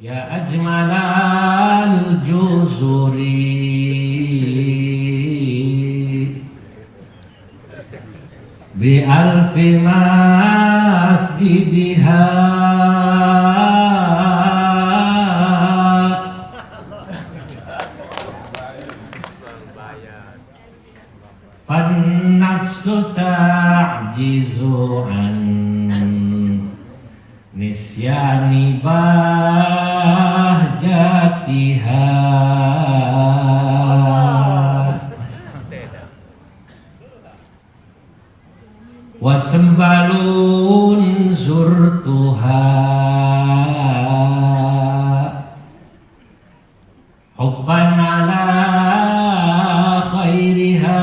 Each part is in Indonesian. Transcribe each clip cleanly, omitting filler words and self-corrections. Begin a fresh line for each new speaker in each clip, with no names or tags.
Ya ajmalal juzuri bi alfi masjidiha fan nafsu ta'jizu an nisyani bahjatiha wasembalun zurtuha hubban ala khairiha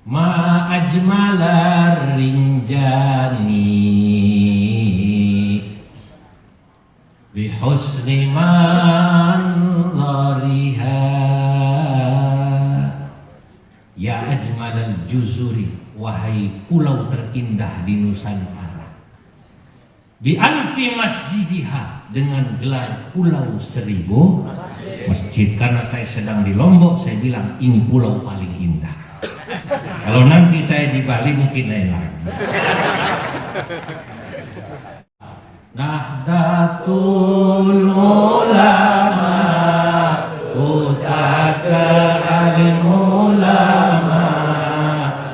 ma ajmalar rinjani bihusni manzariha. Ya ajmalal juzuri, wahai pulau terindah di Nusantara, bi alfi masjidiha, dengan gelar pulau 1000 masjid. Karena saya sedang di Lombok, saya bilang ini pulau paling indah. Kalau nanti saya di Bali mungkin lain lagi. Nahdlatul ulama, pusaka alim ulama,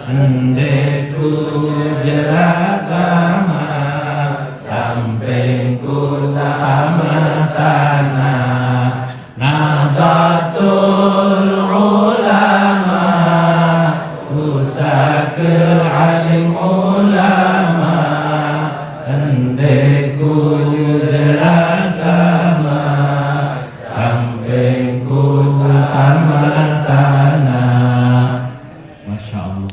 hendeku jeragama, sampingku tamatana. Nahdlatul ulama, pusaka alim ulama, hendeku jeragama, sampingku tamatana. Masya Allah.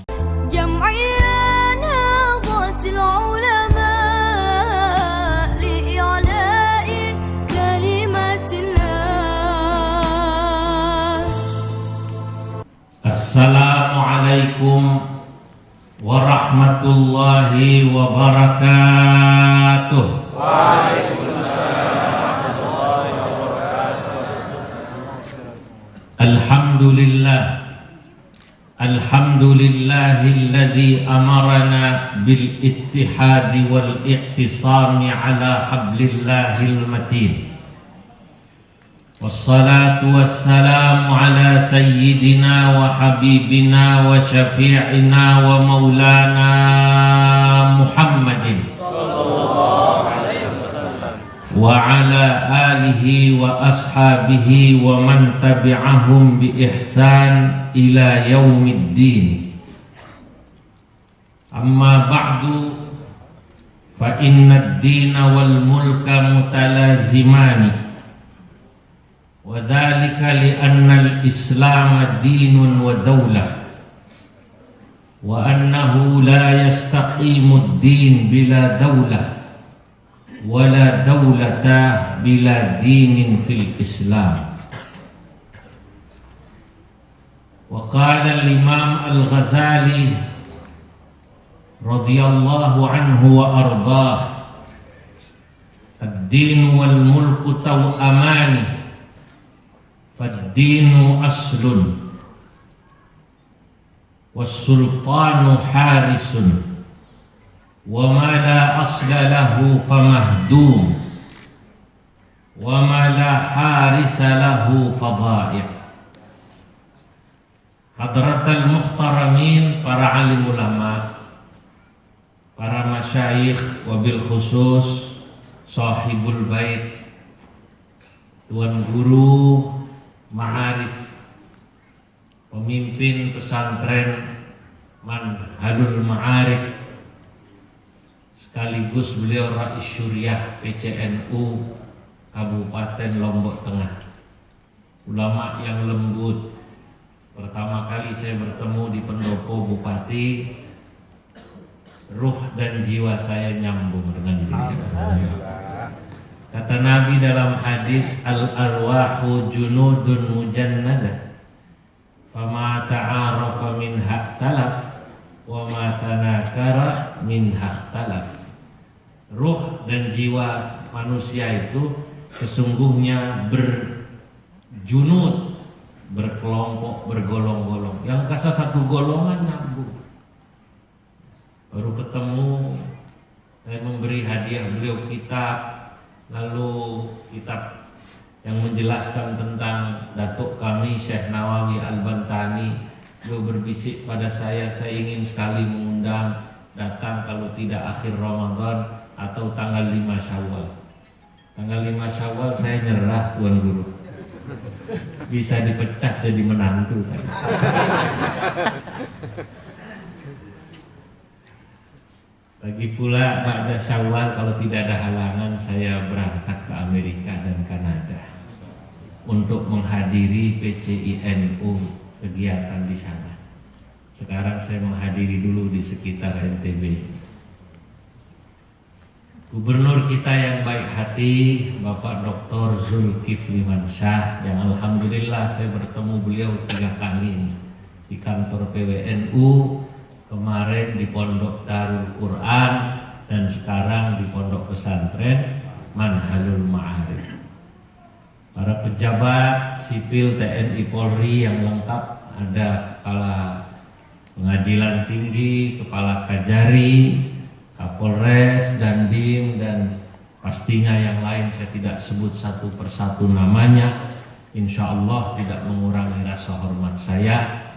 Assalamualaikum warahmatullahi wabarakatuh. Waalaikumsalam warahmatullahi wabarakatuh. Alhamdulillah, alhamdulillahilladzi amarana bil ittihadi wal iqtisami ala hablillahil matin. Wassalatu wassalamu ala sayyidina wa habibina wa syafi'ina wa maulana Muhammadin wa ala alihi wa ashabihi wa man tabi'ahum bi ihsan ila yaumiddin. Amma ba'du, fa inna ad-dina wal mulka mutalazimani, وذلك لأن الإسلام دين ودولة، وأنه لا يستقيم الدين بلا دولة، ولا دولة بلا دين في الإسلام. وقال الإمام الغزالي رضي الله عنه وأرضاه: الدين والملك توأمان، فالدين أصل والسلطان حارس، وما لا أصل له فمهدوم، وما لا حارس له فضائع. Hadratal muhtaramin, para alim ulama, para masyayikh, wabil khusus sahibul bait, tuan guru ma'arif, pemimpin pesantren Manhalul Ma'arif, sekaligus beliau Rais Syuriah PCNU Kabupaten Lombok Tengah. Ulama yang lembut. Pertama kali saya bertemu di pendopo Bupati, ruh dan jiwa saya nyambung dengan beliau. Kata Nabi dalam hadis, al-arwahu junudun mujannada, fama ta'arafa minha talaf, wa ma tanakara minha talaf. Ruh dan jiwa manusia itu sesungguhnya berjunud, berkelompok, bergolong-golong. Yang kasar satu golongan nyambung. Baru ketemu, saya memberi hadiah beliau kitab, lalu kitab yang menjelaskan tentang datuk kami Syekh Nawawi Al-Bantani. Beliau berbisik pada saya ingin sekali mengundang datang kalau tidak akhir Ramadan atau tanggal 5 Syawal. Tanggal 5 Syawal saya nyerah, Tuan Guru. Bisa dipecat jadi menantu saya. Lagi pula pada Syawal kalau tidak ada halangan saya berangkat ke Amerika dan Kanada untuk menghadiri PCINU kegiatan di sana. Sekarang saya menghadiri dulu di sekitar NTB. Gubernur kita yang baik hati, Bapak Dr. Zulkifli Mansyah, yang alhamdulillah saya bertemu beliau 3 kali di kantor PWNU, kemarin di Pondok Darul Quran, dan sekarang di Pondok Pesantren Manhalul Ma'arif. Para pejabat sipil TNI Polri yang lengkap, ada Kepala Pengadilan Tinggi, Kepala Kajari, Kapolres, Dandim, dan pastinya yang lain saya tidak sebut satu persatu namanya. Insya Allah tidak mengurangi rasa hormat saya.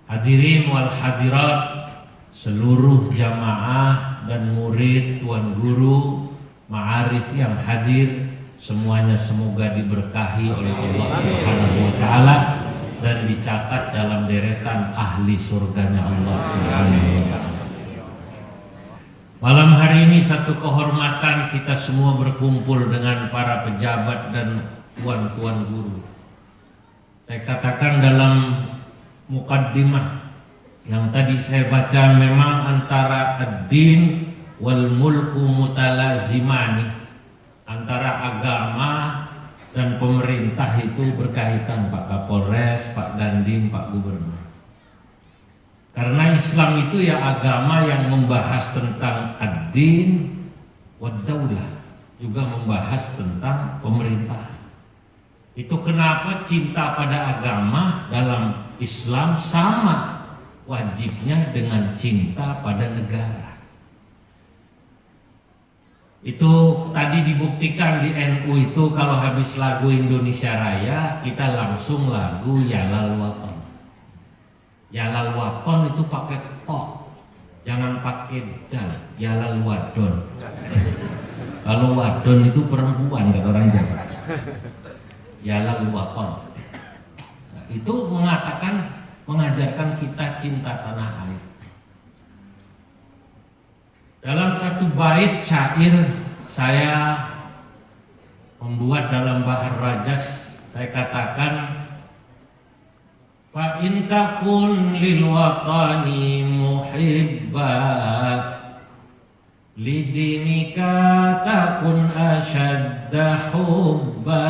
Hadirin wal hadirat, seluruh jamaah dan murid Tuan Guru Ma'arif yang hadir, semuanya semoga diberkahi oleh Allah Subhanahu wa Ta'ala dan dicatat dalam deretan ahli surganya Allah Subhanahu wa Ta'ala. Malam hari ini satu kehormatan kita semua berkumpul dengan para pejabat dan tuan-tuan guru. Saya katakan dalam mukaddimah yang tadi saya baca, memang antara ad-din wal mulku mutalazimani, antara agama dan pemerintah itu berkaitan, Pak Kapolres, Pak Dandim, Pak Gubernur. Karena Islam itu ya agama yang membahas tentang ad-din wad daulah, juga membahas tentang pemerintah. Itu kenapa cinta pada agama dalam Islam sama wajibnya dengan cinta pada negara. Itu tadi dibuktikan di NU itu kalau habis lagu Indonesia Raya kita langsung lagu Yalal Waton. Yalal Waton itu pakai to, jangan pakai dal. Yalal Wadon. Kalau wadon itu perempuan kata orang Jawa. Yalal Waton. Nah, itu mengajarkan kita cinta tanah air. Dalam satu bait syair saya membuat dalam Bahar Rajas, saya katakan, fa in takun lil watani muhibba lidinika takun asyadda hubba.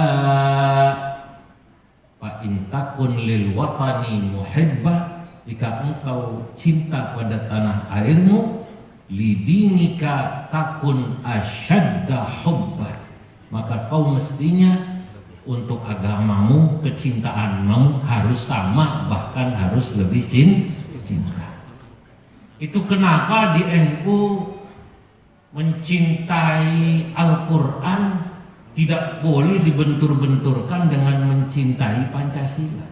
Fa in takun lil watani muhibba, jika engkau cinta pada tanah airmu, lidinika takun asyadda hubban, maka kau mestinya untuk agamamu, kecintaanmu harus sama, bahkan harus lebih cinta. Itu kenapa di NU mencintai Al-Quran tidak boleh dibentur-benturkan dengan mencintai Pancasila.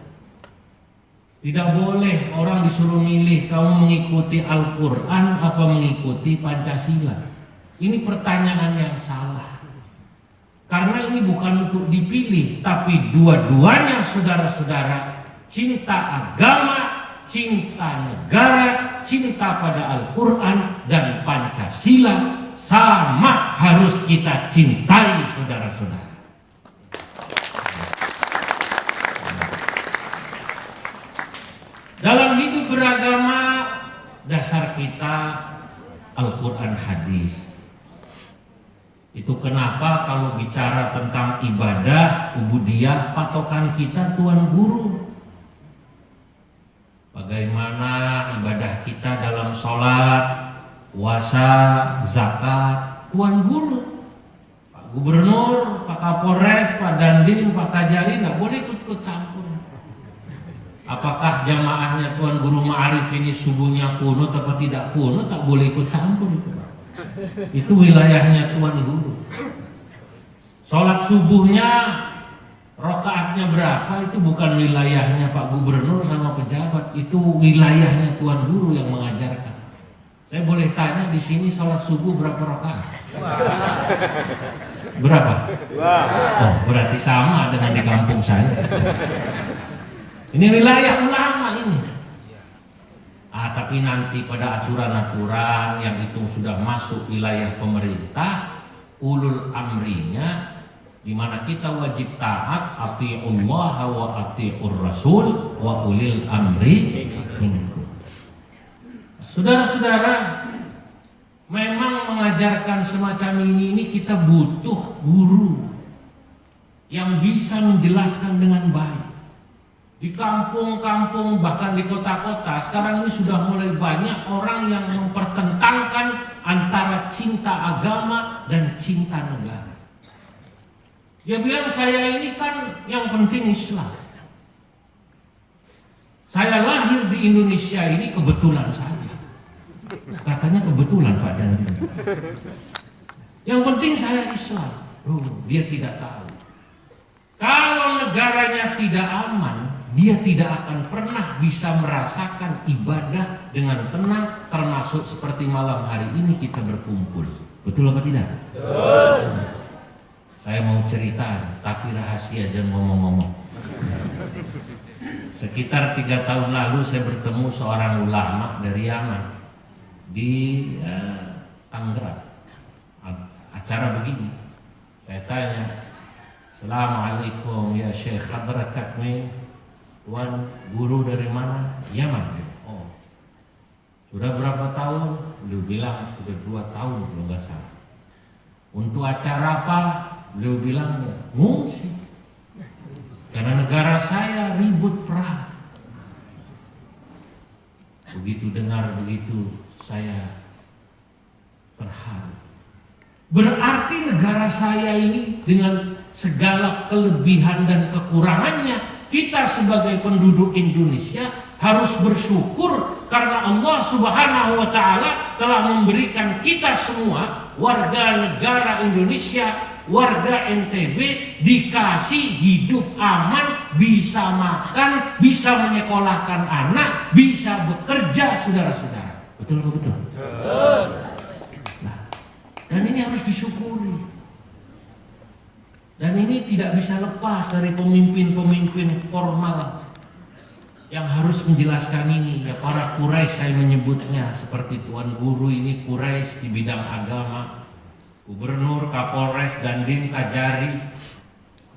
Tidak boleh orang disuruh milih, kamu mengikuti Al-Quran apa mengikuti Pancasila. Ini pertanyaan yang salah. Karena ini bukan untuk dipilih, tapi dua-duanya saudara-saudara, cinta agama, cinta negara, cinta pada Al-Quran dan Pancasila sama harus kita cintai, saudara-saudara. Dalam hidup beragama, dasar kita Al-Quran hadis. Itu kenapa kalau bicara tentang ibadah, ubudiyah, patokan kita Tuan Guru. Bagaimana ibadah kita dalam sholat, puasa, zakat, Tuan Guru, Pak Gubernur, Pak Kapolres, Pak Dandim, Pak Kajari nggak boleh ikut-ikut campur. Apakah jamaahnya Tuan Guru Ma'arif ini subuhnya kunut atau tidak kunut, tak boleh ikut campur itu. Itu wilayahnya Tuan Guru. Sholat subuhnya rakaatnya berapa itu bukan wilayahnya Pak Gubernur sama pejabat, itu wilayahnya Tuan Guru yang mengajarkan. Saya boleh tanya di sini sholat subuh berapa rakaat? Berapa? Oh, berarti sama dengan di kampung saya. Ini wilayah ulama ini. Tapi nanti pada aturan-aturan yang itu sudah masuk wilayah pemerintah, ulul amrinya, di mana kita wajib taat, atiullah wa atiur rasul wa ulil amri minkum. Saudara-saudara, memang mengajarkan semacam ini kita butuh guru yang bisa menjelaskan dengan baik. Di kampung-kampung bahkan di kota-kota sekarang ini sudah mulai banyak orang yang mempertentangkan antara cinta agama dan cinta negara. Dia bilang saya ini kan yang penting Islam. Saya lahir di Indonesia ini kebetulan saja. Katanya kebetulan Pak Dandi. Yang penting saya Islam. Dia tidak tahu. Kalau negaranya tidak aman, dia tidak akan pernah bisa merasakan ibadah dengan tenang, termasuk seperti malam hari ini kita berkumpul. Betul apa tidak? Betul. Saya mau cerita, tapi rahasia, jangan ngomong-ngomong. Sekitar 3 tahun lalu saya bertemu seorang ulama dari Yaman di Tangerang. Acara begini, saya tanya, Assalamualaikum ya Syekh, hadrakat min, Tuan Guru dari mana? Yaman. Oh, sudah berapa tahun? Beliau bilang sudah 2 tahun kalau nggak salah. Untuk acara apa? Beliau bilang ngungsi. Karena negara saya ribut perang. Begitu dengar begitu saya terharu. Berarti negara saya ini dengan segala kelebihan dan kekurangannya, kita sebagai penduduk Indonesia harus bersyukur karena Allah Subhanahu wa Ta'ala telah memberikan kita semua warga negara Indonesia, warga NTB, dikasih hidup aman, bisa makan, bisa menyekolahkan anak, bisa bekerja, saudara-saudara. Betul atau betul? Betul. Nah, dan ini harus disyukuri. Dan ini tidak bisa lepas dari pemimpin-pemimpin formal yang harus menjelaskan ini. Ya, para Quraisy saya menyebutnya, seperti Tuan Guru ini Quraisy di bidang agama, Gubernur, Kapolres, Dandim, Kajari,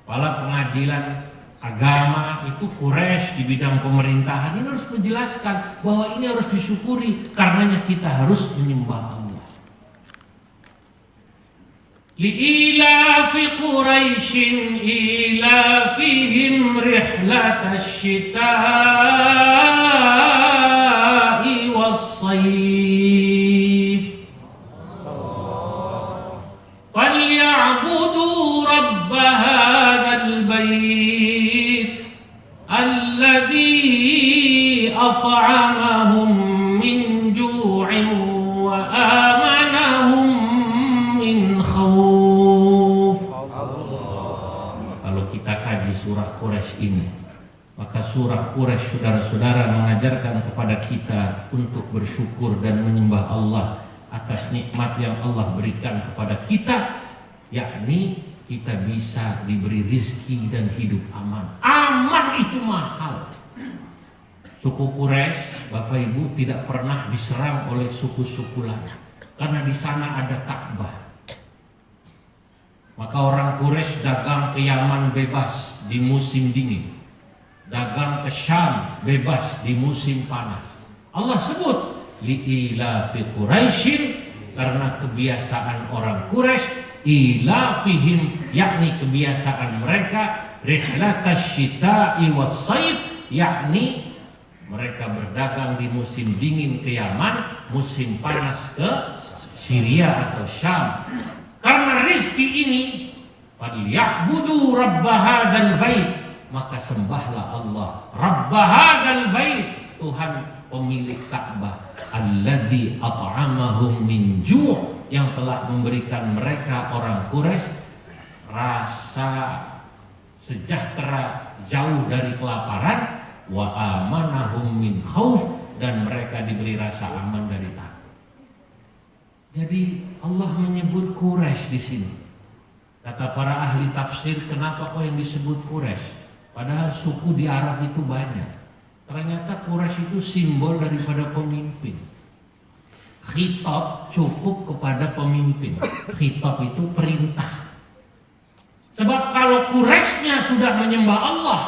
kepala pengadilan agama itu Quraisy di bidang pemerintahan. Ini harus menjelaskan bahwa ini harus disyukuri, karenanya kita harus menyembah Allah. لإيلاف قريش إيلافهم رحلة الشتاء والصيف فليعبدوا رب هذا البيت الذي أطعمهم من جوع وآمنهم من خوف. Kalau kita kaji surah Quraisy ini, maka surah Quraisy, saudara-saudara, mengajarkan kepada kita untuk bersyukur dan menyembah Allah atas nikmat yang Allah berikan kepada kita, yakni kita bisa diberi rizki dan hidup aman. Aman itu mahal. Suku Quraisy, Bapak Ibu, tidak pernah diserang oleh suku-suku lain karena di sana ada Ka'bah. Maka orang Quraisy dagang ke Yaman bebas di musim dingin, dagang ke Syam bebas di musim panas. Allah sebut li'ilafi Quraisyin, karena kebiasaan orang Quraisy, ilafihim, yakni kebiasaan mereka, rihlatas syita'i was saif, yakni mereka berdagang di musim dingin ke Yaman, musim panas ke Syria atau Syam. Karena rizki ini, falyabudu rabb hadzal bait, maka sembahlah Allah rabb hadzal bait, Tuhan pemilik Ka'bah, alladzi at'amahum min ju', yang telah memberikan mereka orang Quraisy rasa sejahtera jauh dari kelaparan, wa amanahum min khauf, dan mereka diberi rasa aman dari takut. Jadi Allah menyebut Quraisy di sini. Kata para ahli tafsir, kenapa kok yang disebut Quraisy? Padahal suku di Arab itu banyak. Ternyata Quraisy itu simbol daripada pemimpin. Khitab cukup kepada pemimpin. Khitab itu perintah. Sebab kalau Quraisynya sudah menyembah Allah,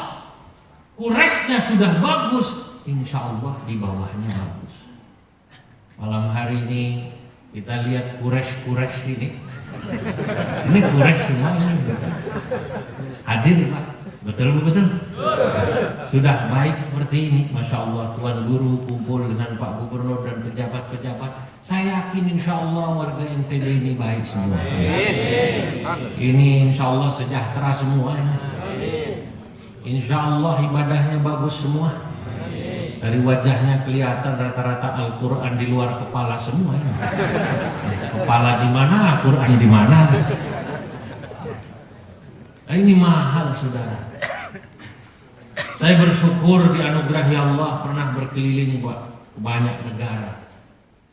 Quraisynya sudah bagus, insya Allah di bawahnya bagus. Malam hari ini kita lihat Quraisy ini. Ini Quraisy semua ini. Hadir Pak. Betul. Sudah baik seperti ini, Masya Allah. Tuan Guru kumpul dengan Pak Gubernur dan pejabat-pejabat. Saya yakin insya Allah warga NTB ini baik semua. Ini insya Allah sejahtera semua. Insya Allah ibadahnya bagus semua. Dari wajahnya kelihatan rata-rata Al-Quran di luar kepala semua. Kepala di mana, Al-Quran di mana. Nah, ini mahal saudara. Saya bersyukur dianugerahi Allah pernah berkeliling ke banyak negara.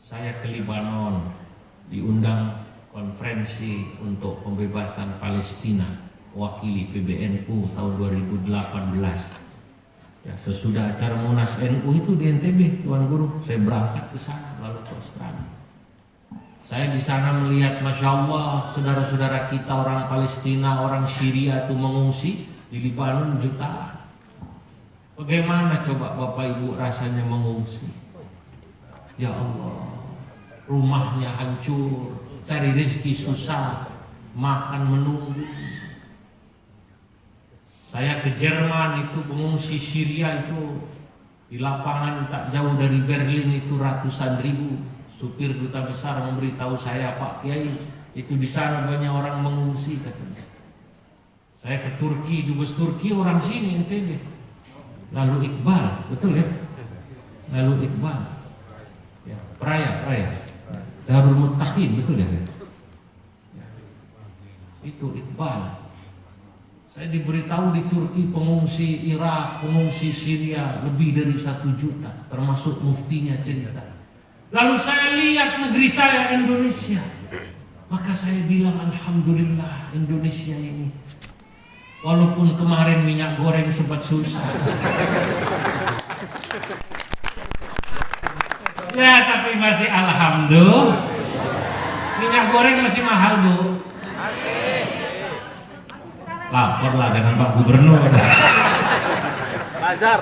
Saya ke Lebanon, diundang konferensi untuk pembebasan Palestina, wakili PBNU tahun 2018. Ya, sesudah acara Munas NU itu di NTB, Tuan Guru, saya berangkat ke sana lalu ke Australia. Saya di sana melihat, Masya Allah, saudara-saudara kita orang Palestina, orang Syria itu mengungsi di Lebanon jutaan. Bagaimana coba Bapak Ibu rasanya mengungsi? Ya Allah, rumahnya hancur, cari rezeki susah, makan menunggu. Saya ke Jerman itu pengungsi Syria itu di lapangan tak jauh dari Berlin itu ratusan ribu. Supir duta besar memberitahu saya, Pak Kiai, itu di sana banyak orang mengungsi katanya. Saya ke Turki, dubes Turki orang sini NTB. Lalu Iqbal, betul ya? Lalu Iqbal, ya, Praya, Darul Muttaqin, betul ya? Itu Iqbal. Saya diberitahu di Turki pengungsi Irak, pengungsi Syria lebih dari 1 juta, termasuk muftinya cerita. Lalu saya lihat negeri saya Indonesia, maka saya bilang alhamdulillah Indonesia ini, walaupun kemarin minyak goreng sempat susah. Ya tapi masih alhamdulillah. Minyak goreng masih mahal Bu. Lapor lah dengan Pak Gubernur.
Bazar.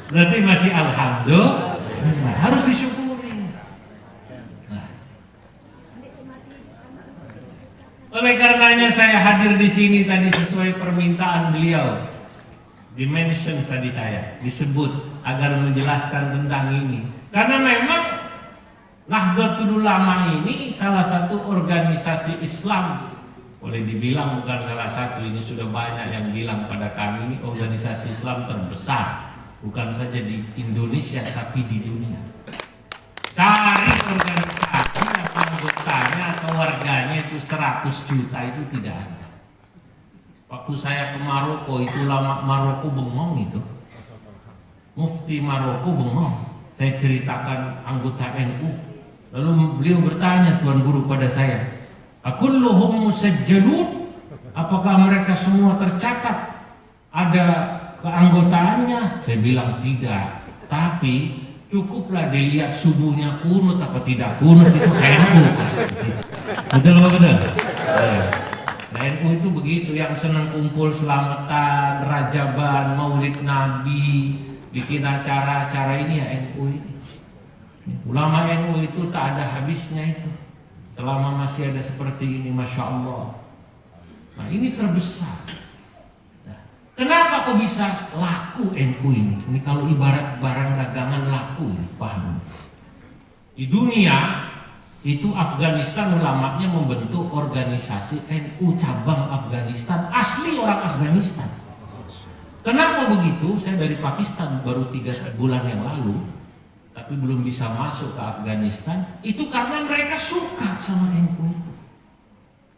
Berarti masih alhamdulillah, harus disyukuri. Nah. Oleh karenanya saya hadir di sini tadi sesuai permintaan beliau. Dimension tadi saya disebut agar menjelaskan tentang ini. Karena memang Nahdlatul Ulama ini salah satu organisasi Islam. Boleh dibilang bukan salah satu, ini sudah banyak yang bilang pada kami ini organisasi Islam terbesar, bukan saja di Indonesia tapi di dunia. Cari organisasi yang anggotanya atau warganya itu 100 juta itu tidak ada. Waktu saya ke Maroko itu lama Maroko bengong itu, Mufti Maroko bengong. Saya ceritakan anggota NU, lalu beliau bertanya Tuan Guru pada saya, akulluhum musajjalun, apakah mereka semua tercatat ada keanggotaannya? Saya bilang tidak, tapi cukuplah dilihat subuhnya kunut apa tidak kunut itu NU pasti. Betul apa betul? Nah, NU itu begitu, yang senang kumpul selamatan, rajaban, maulid Nabi, bikin acara-acara ini ya NU ini. Ulama NU itu tak ada habisnya itu. Selama masih ada seperti ini, Masya Allah. Nah ini terbesar. Nah, Kenapa kok bisa laku NU ini? Ini kalau ibarat barang dagangan laku, paham? Di dunia itu Afghanistan ulamanya membentuk organisasi NU cabang Afghanistan, asli orang Afghanistan. Kenapa begitu? Saya dari Pakistan baru 3 bulan yang lalu, tapi belum bisa masuk ke Afghanistan. Itu karena mereka suka sama NU.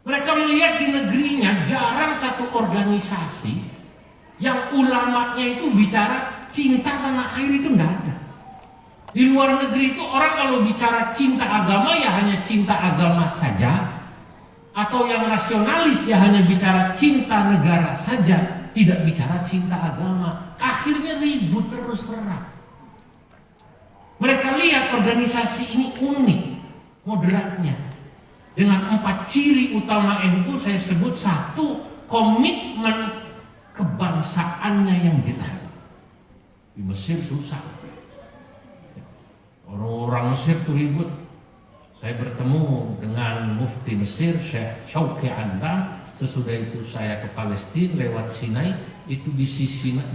Mereka melihat di negerinya jarang satu organisasi yang ulamanya itu bicara cinta tanah air, itu enggak ada. Di luar negeri itu orang kalau bicara cinta agama ya hanya cinta agama saja, atau yang nasionalis ya hanya bicara cinta negara saja, tidak bicara cinta agama. Akhirnya ribut terus perang. Mereka lihat organisasi ini unik moderatnya, dengan 4 ciri utama NU. Saya sebut: 1, komitmen kebangsaannya yang jelas. Di Mesir susah, orang Mesir tuh ribut. Saya bertemu dengan Mufti Mesir, Syekh Syauqi Andam. Sesudah itu saya ke Palestina lewat Sinai. Itu di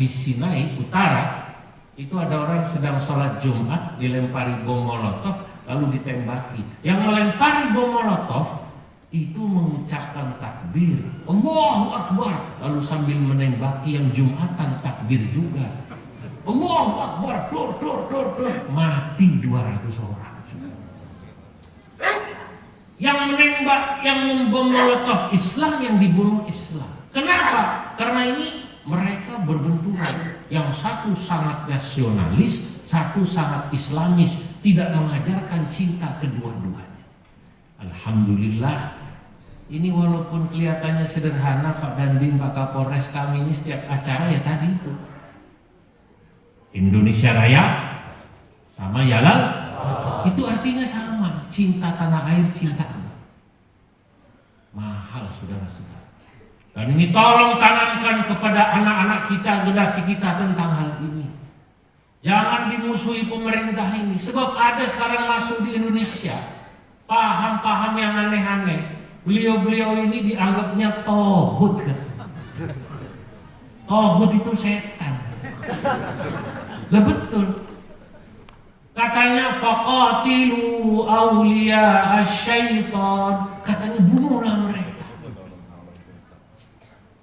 Sinai Utara, itu ada orang sedang sholat Jumat, dilempari bom molotov lalu ditembaki. Yang melempari bom molotov itu mengucapkan takbir, Allahu Akbar, lalu sambil menembaki yang Jumatan takbir juga, Allahu Akbar, dor, mati 200 orang. Yang menembak, yang membom molotov Islam, yang dibunuh Islam. Kenapa? Karena ini mereka berbenturan. Yang satu sangat nasionalis, satu sangat Islamis, tidak mengajarkan cinta kedua-duanya. Alhamdulillah, ini walaupun kelihatannya sederhana, Pak Dandim, Pak Kapolres, kami ini setiap acara ya tadi itu Indonesia Raya sama Yalal, itu artinya sama, cinta tanah air, cinta mahal, saudara-saudara. Dan ini tolong tanamkan kepada anak-anak kita, generasi kita tentang hal ini. Jangan dimusuhi pemerintah ini, sebab ada sekarang masuk di Indonesia paham-paham yang aneh-aneh. Beliau-beliau ini dianggapnya tohut kan? Tohut itu setan. Lah betul. Katanya faqatilu awliya asyaiton. Katanya bunuhlah mereka.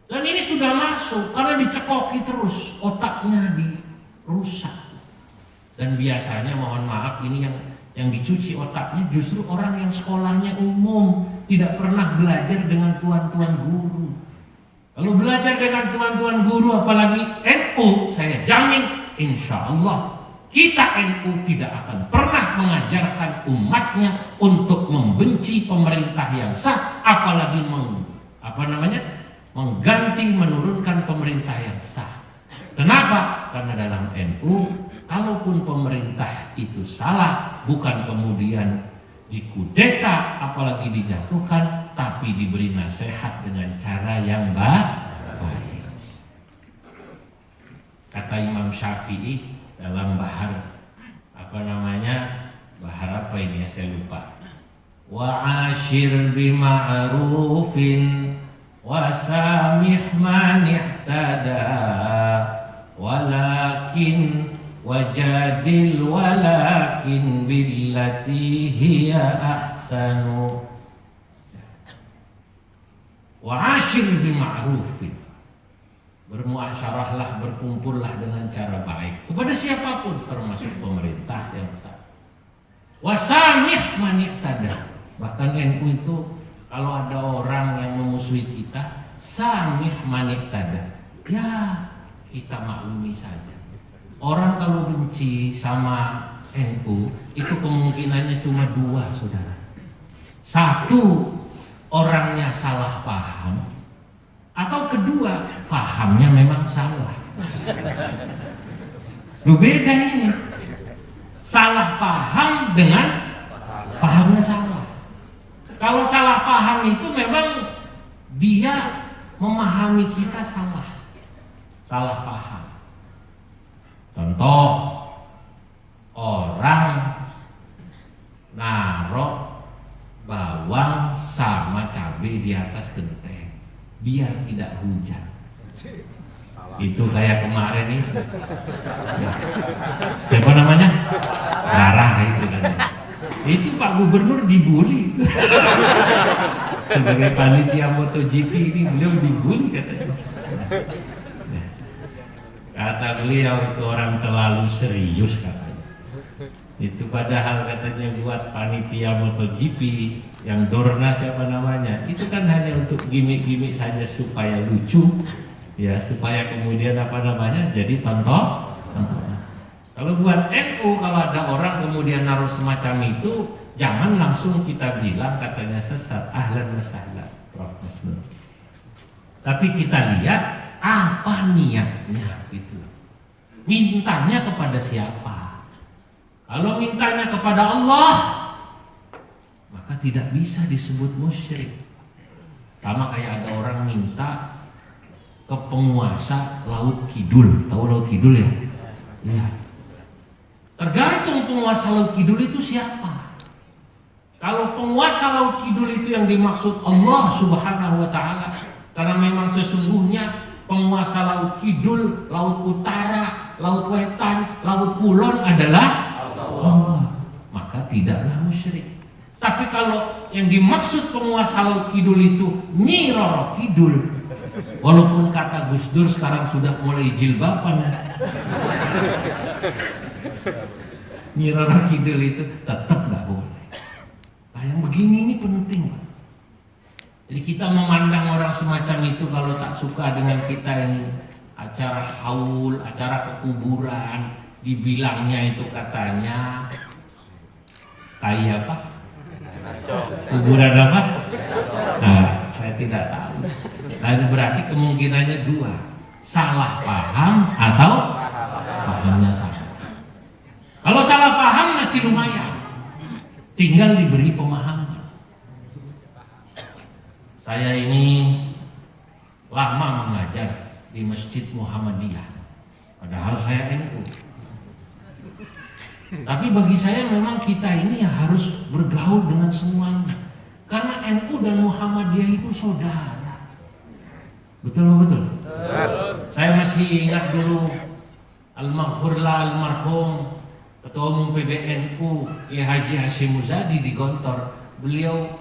Dan ini sudah masuk karena dicekoki terus, otaknya dirusak. Dan biasanya, mohon maaf, ini yang dicuci otaknya justru orang yang sekolahnya umum, tidak pernah belajar dengan tuan-tuan guru. Kalau belajar dengan tuan-tuan guru, apalagi NU, saya jamin insya Allah kita NU tidak akan pernah mengajarkan umatnya untuk membenci pemerintah yang sah, apalagi mengganti, menurunkan pemerintah yang sah. Kenapa? Karena dalam NU, kalaupun pemerintah itu salah, bukan kemudian dikudeta apalagi dijatuhkan, tapi diberi nasihat dengan cara yang baik. Kata Imam Syafi'i dalam bahar apa ini ya, saya lupa. Wa'ashir bima'rufin wasamih man i'tada walakin wajadil walakin billati hiya ahsanu. Wa'ashir bima'rufin, bermuasyarahlah, berkumpullah dengan cara baik kepada siapapun, termasuk pemerintah yang sah. Wasamih man i'tada, bahkan NU itu kalau ada orang yang memusuhi kita, samih man i'tada, ya kita maklumi saja. Orang kalau benci sama NU itu kemungkinannya cuma 2, saudara. 1, orangnya salah paham, atau kedua, pahamnya memang salah. Lu beda ini. Salah paham dengan pahamnya salah. Kalau salah paham itu memang dia memahami kita salah. Salah paham. Contoh, orang naruh bawang sama cabai di atas genteng biar tidak hujan. Itu kayak kemarin nih. Siapa namanya? Rara itu kan. Itu Pak Gubernur dibully. Sebagai panitia MotoGP ini beliau dibully katanya. Kata beliau itu orang terlalu serius katanya. Itu padahal katanya buat panitia MotoGP yang Dorna siapa namanya, itu kan hanya untuk gimmick-gimmick saja supaya lucu, ya supaya kemudian apa namanya jadi tonton. Kalau buat NU, kalau ada orang kemudian naruh semacam itu, jangan langsung kita bilang katanya sesat, ahlan wa sahlan, Prof. Masnun. Tapi kita lihat apa niatnya gitu. Mintanya kepada siapa? Kalau mintanya kepada Allah, maka tidak bisa disebut musyrik. Sama kayak ada orang minta ke penguasa Laut Kidul. Tahu Laut Kidul ya? Iya. Tergantung penguasa Laut Kidul itu siapa. Kalau penguasa Laut Kidul itu yang dimaksud Allah Subhanahu wa Ta'ala, karena memang sesungguhnya penguasa Laut Kidul, Laut Utara, Laut Wetan, Laut Kulon adalah Allah, maka tidaklah musyrik. Tapi kalau yang dimaksud penguasa Laut Kidul itu Nyi Roro Kidul, walaupun kata Gus Dur sekarang sudah mulai jilbaban, Nyi Roro Kidul itu tetap nggak boleh. Nah, yang begini ini penting, Pak. Jadi kita memandang orang semacam itu kalau tak suka dengan kita ini acara haul, acara kekuburan, dibilangnya itu katanya kayak apa? Kuburan apa? Nah, saya tidak tahu. Nah, itu berarti kemungkinannya dua, salah paham atau pahamnya salah. Kalau salah paham masih lumayan, tinggal diberi pemahaman. Saya ini lama mengajar di Masjid Muhammadiyah, padahal saya NU. Tapi bagi saya memang kita ini harus bergaul dengan semuanya, karena NU dan Muhammadiyah itu saudara. Betul. Saya masih ingat dulu almarhumlah almarhum Ketua Umum PBNU Kiai Haji Hashim Muzadi di Gontor. Beliau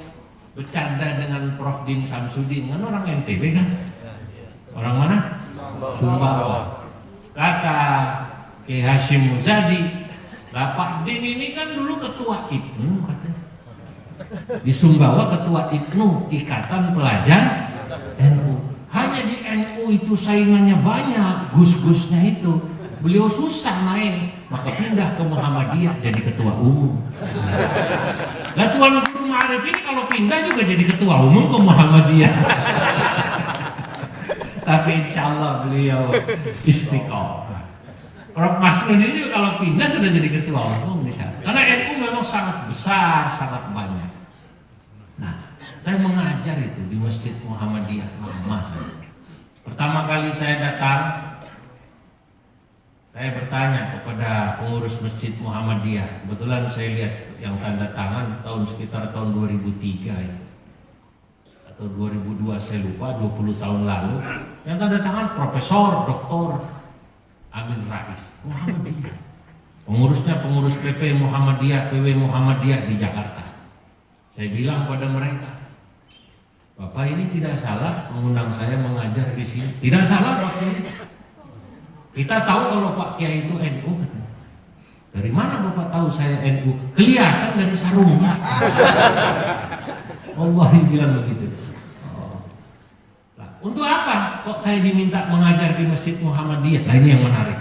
bercanda dengan Prof. Din Samsudin, kan orang NTB kan? Orang mana? Sumbawa. Kata Kiai Hashim Muzadi, Pak Din ini kan dulu ketua IPNU katanya. Di Sumbawa ketua IPNU, Ikatan Pelajar NU. Hanya di NU itu saingannya banyak, gus-gusnya itu. Beliau susah naik, maka pindah ke Muhammadiyah jadi ketua umum. Nah, Tuan Guru Ma'arif ini kalau pindah juga jadi ketua umum ke Muhammadiyah. Tapi insya Allah beliau istiqomah. Prof. Masnun ini juga kalau pindah sudah jadi ketua umum di sana. Karena NU memang sangat besar, sangat banyak. Nah, saya mengajar itu di Masjid Muhammadiyah lama saya. Pertama kali saya datang, saya bertanya kepada pengurus Masjid Muhammadiyah. Kebetulan saya lihat yang tanda tangan sekitar tahun 2003 itu. Atau 2002 saya lupa, 20 tahun lalu. Yang tanda tangan Profesor Dr. Amin Rais Muhammadiyah. Pengurusnya pengurus PP Muhammadiyah, PW Muhammadiyah di Jakarta. Saya bilang pada mereka, Bapak ini tidak salah mengundang saya mengajar di sini. Tidak salah Pak Kiai. Kita tahu kalau Pak Kiai itu NU. Dari mana Bapak tahu saya NU? Kelihatan dari sarungnya. Allah bilang begitu. Untuk apa kok saya diminta mengajar di Masjid Muhammadiyah? Nah, ini yang menarik.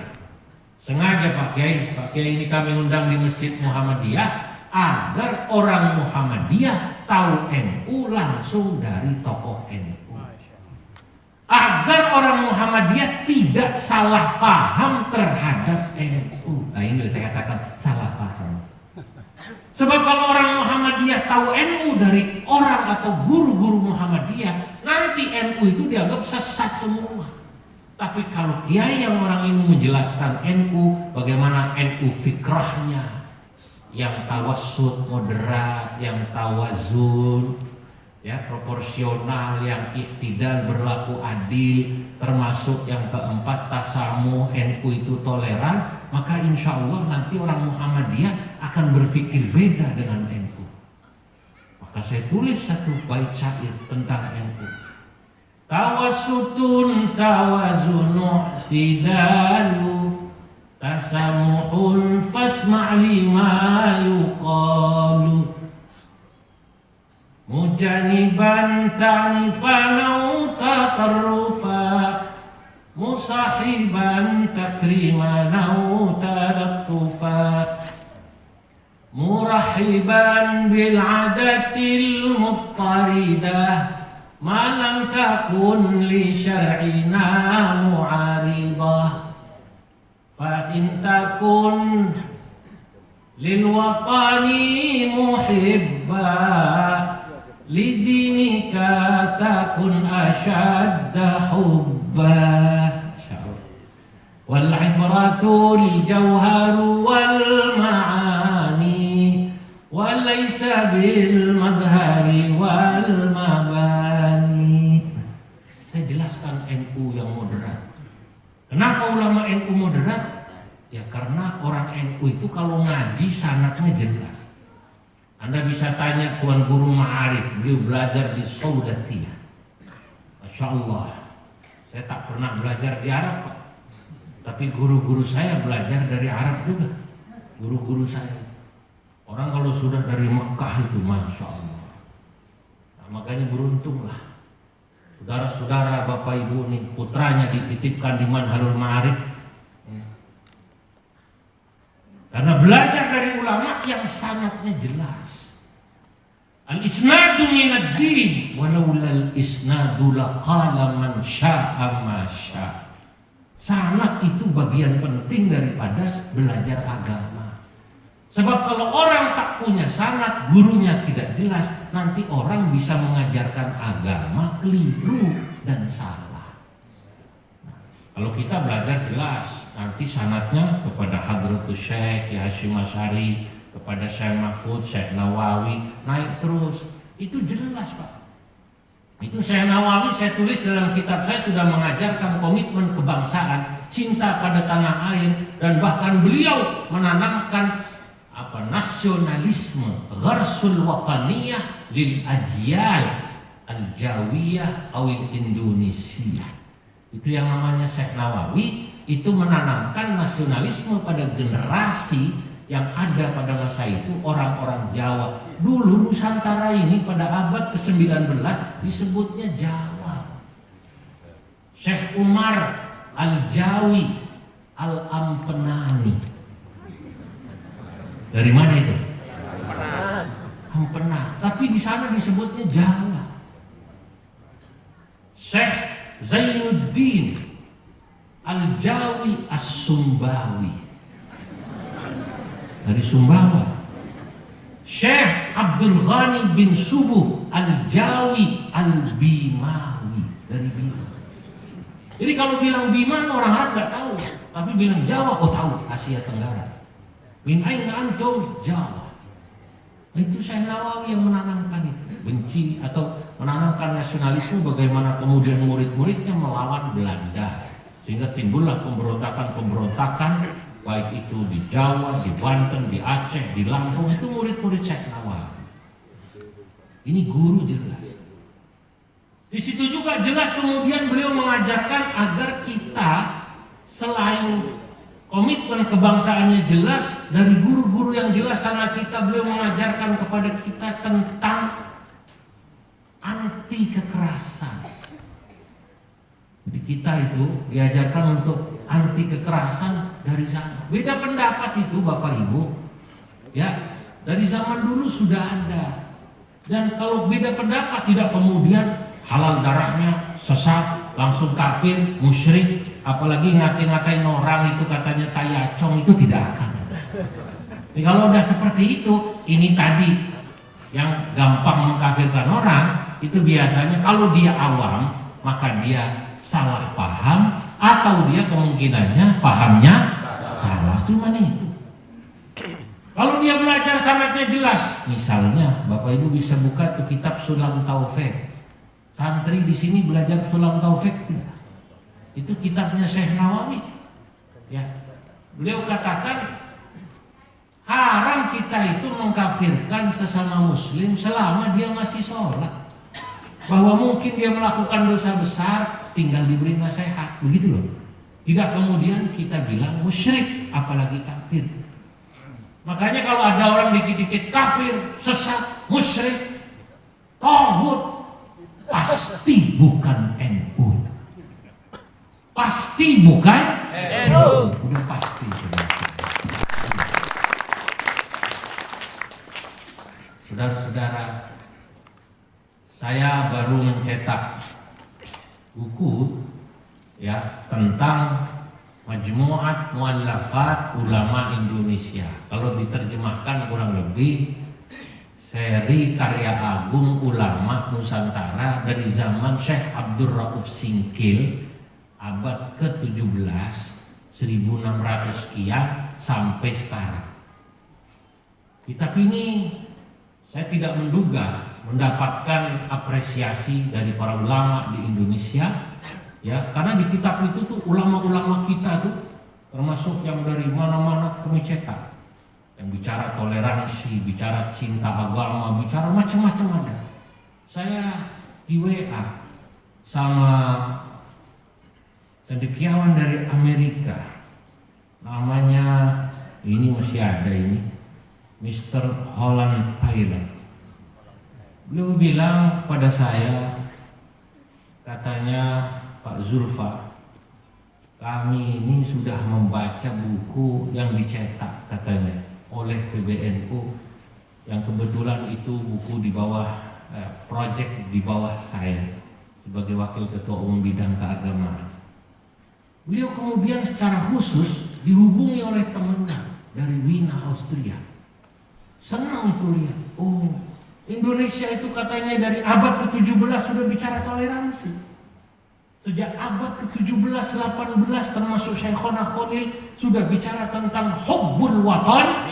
Sengaja Pak Kiai ini kami undang di Masjid Muhammadiyah agar orang Muhammadiyah tahu NU langsung dari tokoh NU. Agar orang Muhammadiyah tidak salah paham terhadap NU. Nah, ini saya katakan salah paham. Sebab kalau orang Muhammadiyah tahu NU dari orang atau guru-guru Muhammadiyah, nanti NU itu dianggap sesat semua. Tapi kalau kiai yang orang ini menjelaskan NU, bagaimana NU fikrahnya, yang tawassut moderat, yang tawazun, ya, proporsional, yang iktidal, berlaku adil, termasuk yang keempat tasamu, NU itu toleran, maka insya Allah nanti orang Muhammadiyah akan berpikir beda dengan NU. Maka saya tulis satu bait syair tentang NU. Tawasutun tawazunu tidalu tasamu'un fasma' lima yuqalu mujaniban ta'nifan au tatarrufa musahiban takriman au tadattufa murahiban bil adatil muttaridah ma lam takun li syar'ina mu'aridah fa in takun lil watani muhibba lidinika takun asyadda hubba wal ibratul jawharu wal ma'ani walaysa bil madhari wal mabani. Saya jelaskan NU yang moderat. Kenapa ulama NU moderat? Ya karena orang NU itu kalau ngaji sanadnya jelas. Anda bisa tanya Tuan Guru Ma'arif, beliau belajar di Saudatiyah. Masya Allah, saya tak pernah belajar di Arab Pak. Tapi guru-guru saya belajar dari Arab juga. Guru-guru saya. Orang kalau sudah dari Mekah itu Masya Allah. Nah, makanya beruntunglah saudara-saudara, bapak ibu nih, putranya dititipkan di Manhalul Ma'arif. Karena belajar dari ulama yang sanadnya jelas. Al-isnadu minad din walaulal isnadu laqala man syaa ma syaa. Sanad itu bagian penting daripada belajar agama. Sebab kalau orang tak punya sanad, gurunya tidak jelas, nanti orang bisa mengajarkan agama keliru dan salah. Nah, kalau kita belajar jelas, nanti sanadnya kepada Hadratus Syekh Hasyim Asy'ari, kepada Syekh Mahfud, Syekh Nawawi, naik terus. Itu jelas Pak. Itu Syekh Nawawi saya tulis dalam kitab saya sudah mengajarkan komitmen kebangsaan, cinta pada tanah air, dan bahkan beliau menanamkan nasionalisme, gharsul wataniyah lil ajyal al-jawiyah awil Indonesia. Itu yang namanya Syekh Nawawi, itu menanamkan nasionalisme pada generasi yang ada pada masa itu, orang-orang Jawa. Dulu Nusantara ini pada abad ke-19 disebutnya Jawa. Syekh Umar Al-Jawi Al-Ampenani. Dari mana itu? Ampenan. Tapi di sana disebutnya Jawa. Syekh Zainuddin Al-Jawi As-Sumbawi. Dari Sumbawa. Syekh Abdul Ghani bin Subuh Al-Jawi Al-Bimawi. Dari Bima. Jadi kalau bilang Bima orang Arab nggak tahu, tapi bilang Jawa, oh tahu, Asia Tenggara. Min aina antum? Jawa. Itu Syekh Nawawi yang menanamkan itu, benci atau menanamkan nasionalisme, bagaimana kemudian murid-muridnya melawan Belanda, sehingga timbullah pemberontakan-pemberontakan, baik itu di Jawa, di Banten, di Aceh, di Lampung. Itu murid-murid Syekh Nawawi. Ini guru jelas. Di situ juga jelas kemudian beliau mengajarkan agar kita selain komitmen kebangsaannya jelas, dari guru-guru yang jelas sangat kita, beliau mengajarkan kepada kita tentang anti kekerasan. Jadi kita itu diajarkan untuk anti kekerasan dari sana. Beda pendapat itu Bapak Ibu, ya dari zaman dulu sudah ada. Dan kalau beda pendapat tidak kemudian halal darahnya, sesat, langsung kafir, musyrik. Apalagi ngatain orang itu katanya tayacong, itu tidak akan. Jadi kalau udah seperti itu, ini tadi yang gampang mengkafirkan orang, itu biasanya kalau dia awam, maka dia salah paham, atau dia kemungkinannya pahamnya salah. Cuma itu. Kalau dia belajar sanadnya jelas, misalnya Bapak Ibu bisa buka tuh kitab Sulam Taufik. Santri di sini belajar Sulam Taufik tidak? Itu kitabnya Syekh Nawawi. Ya, beliau katakan haram kita itu mengkafirkan sesama muslim selama dia masih sholat. Bahwa mungkin dia melakukan dosa besar, tinggal diberi nasihat, begitu loh. Tidak kemudian kita bilang musyrik, apalagi kafir. Makanya kalau ada orang dikit-dikit kafir, sesat, musyrik, tauhid, pasti bukan NU. Pasti bukan NU. Udah pasti. Saudara-saudara, saya baru mencetak buku ya tentang Majmu'at Mu'allafat Ulama Indonesia. Kalau diterjemahkan kurang lebih seri karya agung ulama Nusantara dari zaman Syekh Abdul Rauf Singkil abad ke-17 1600 sekian sampai sekarang. Kitab ini saya tidak menduga mendapatkan apresiasi dari para ulama di Indonesia. Ya, karena di kitab itu tuh ulama-ulama kita tuh termasuk yang dari mana-mana kami cetak. Yang bicara toleransi, bicara cinta agama, bicara macam-macam ada. Saya di WA sama cendekiawan dari Amerika. Namanya ini masih ada ini, Mr. Holland Thailand. Beliau bilang pada saya, katanya, Pak Zulfa, kami ini sudah membaca buku yang dicetak katanya oleh PBNU, yang kebetulan itu buku di bawah project di bawah saya sebagai wakil ketua umum bidang keagamaan. Beliau kemudian secara khusus dihubungi oleh temannya dari Wina, Austria. Senang itu lihat, oh Indonesia itu katanya dari abad ke-17 sudah bicara toleransi. Sejak abad ke-17, 18 termasuk Syekhona Khalil sudah bicara tentang hubbul watan.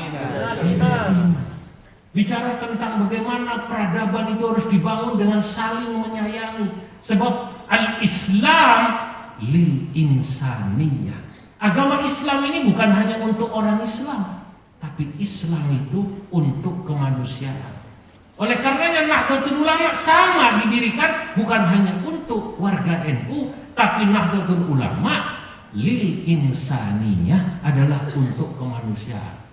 Bicara tentang bagaimana peradaban itu harus dibangun dengan saling menyayangi. Sebab al-Islam lil insaniyah. Agama Islam ini bukan hanya untuk orang Islam, tapi Islam itu untuk kemanusiaan. Oleh karenanya Nahdlatul Ulama sama didirikan bukan hanya untuk warga NU, tapi Nahdlatul Ulama lil insaniyah adalah untuk kemanusiaan.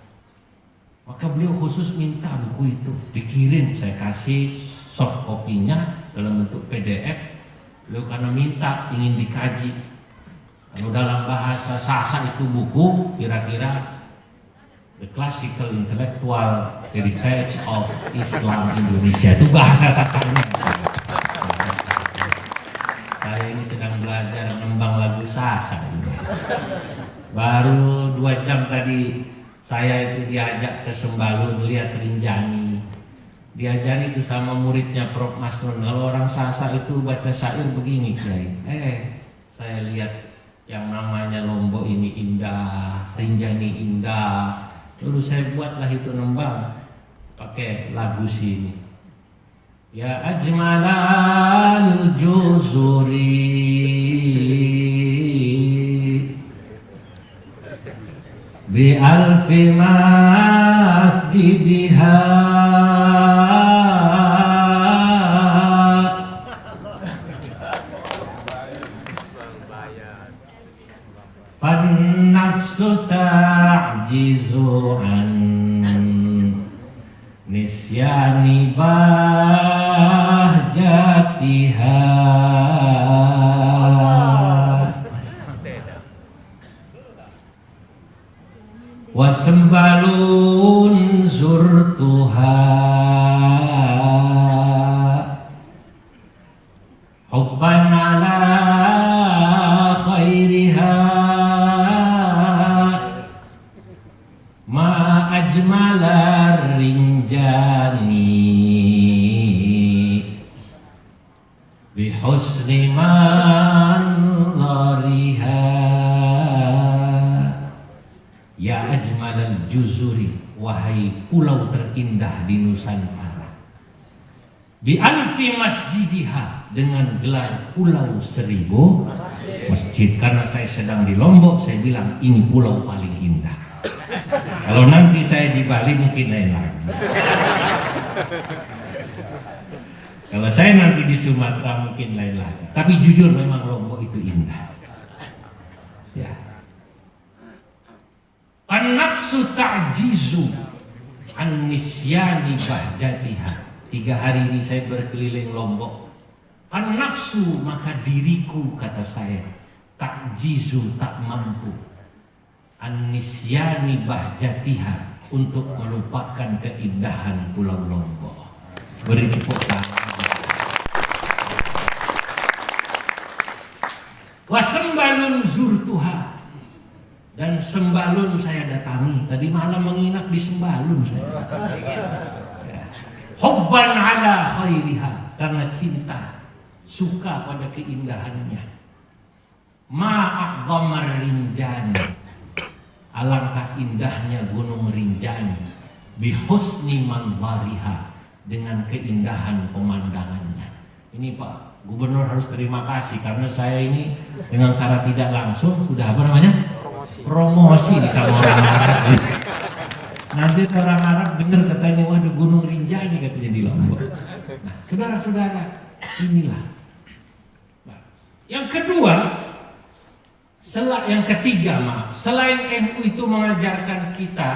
Maka beliau khusus minta buku itu dikirim, saya kasih soft copy-nya dalam bentuk PDF. Beliau karena minta ingin dikaji. Kalau dalam bahasa Sasa itu buku kira-kira The Classical Intellectual Heritage of Islam Indonesia, itu bahasa Sasanya. Saya ini sedang belajar nembang lagu Sasa. Baru 2 jam tadi saya itu diajak ke Sembalun lihat Rinjani. Diajari itu sama muridnya Prof. Masrun. Kalau orang Sasa itu baca syair begini, Kiai. Saya lihat yang namanya Lombok ini indah, Rinjani indah. Lalu saya buatlah itu nembang pakai lagu sini. Ya ajmalal juzuri bi alfi masjidiha fan nafsu ta'jizu an nisyani bahjatiha wasembalun zurtuha hubban ala khairiha ma ajmalar rinjani bihusni manzariha ya ajmalal juzuri wahai pulau terindah di Nusantara. Bi alfi masjidiha, dengan gelar pulau 1000 masjid. Karena saya sedang di Lombok, saya bilang ini pulau paling indah. Kalau nanti saya di Bali mungkin lain lagi. Kalau saya nanti di Sumatera mungkin lain lagi. Tapi jujur memang Lombok itu indah. Ya. An-nafsu ta'jizu an nisyani bahjatiha. 3 hari ini saya berkeliling Lombok. An-nafsu, maka diriku, kata saya, ta'jizu, tak mampu, an nisyani bahjatiha, untuk melupakan keindahan Pulau Lombok. Beri tepuk tangan. Wa sembalun zurtuha, dan Sembalun saya datangi. Tadi malam menginap di Sembalun saya. Hubban ala khairiha, karena cinta, suka pada keindahannya. Ma'aqdhamar Rinjani, alangkah indahnya Gunung Rinjani. Bihusni manzariha, dengan keindahan pemandangannya. Ini Pak Gubernur harus terima kasih, karena saya ini dengan secara tidak langsung sudah apa namanya? Promosi di sama orang Arab. Nanti orang Arab dengar katanya, waduh Gunung Rinjani katanya di Lombok. Nah, saudara-saudara, inilah. Nah, yang kedua, yang ketiga, selain NU itu mengajarkan kita